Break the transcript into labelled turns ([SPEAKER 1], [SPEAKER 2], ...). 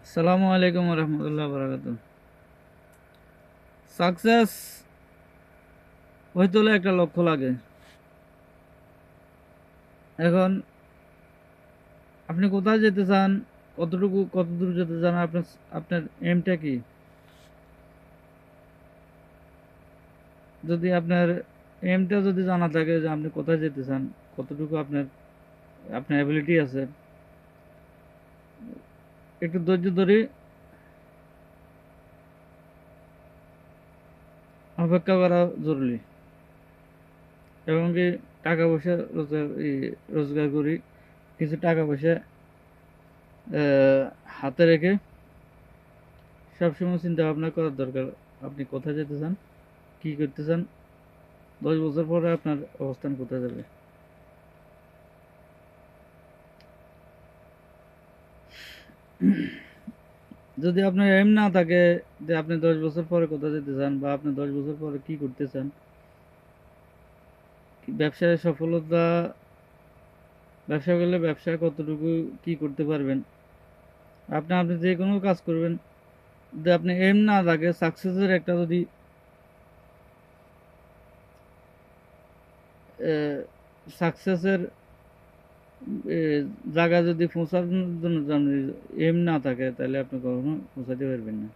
[SPEAKER 1] আসসালামু আলাইকুম রহমতুল্লাহ বরকাত। সাকসেস হইতে হলে একটা লক্ষ্য লাগে। এখন আপনি কোথায় যেতে চান, কত দূর যেতে চান, আপনার আপনার এমটা কি? যদি আপনার এমটা যদি জানা থাকে যে আপনি কোথায় যেতে চান, কতটুকু আপনার আপনার অ্যাবিলিটি আছে, একটু ধৈর্য ধরে অপেক্ষা করা জরুরি। এবং কি টাকা পয়সা রোজগার করি, কিছু টাকা পয়সা হাতে রেখে সবসময় চিন্তা ভাবনা করার দরকার। আপনি কোথায় যেতে চান, কি করতে চান, 10 বছর পরে আপনার অবস্থান কোথায় যাবে। যদি আপনার এম না থাকে যে আপনি 10 বছর পরে কোথায় যেতে চান বা আপনি 10 বছর পরে কি করতে চান, ব্যবসায় সফলতা, ব্যবসা করলে ব্যবসায় কতটুকু কি করতে পারবেন, আপনি আপনি যে কোনো কাজ করবেন, যদি আপনি এম না থাকে, সাকসেসের একটা যদি সাকসেসের জায়গা যদি পৌঁছানোর জন্য এম না থাকে, তাহলে আপনি কখনো পৌঁছাতে পারবেন না।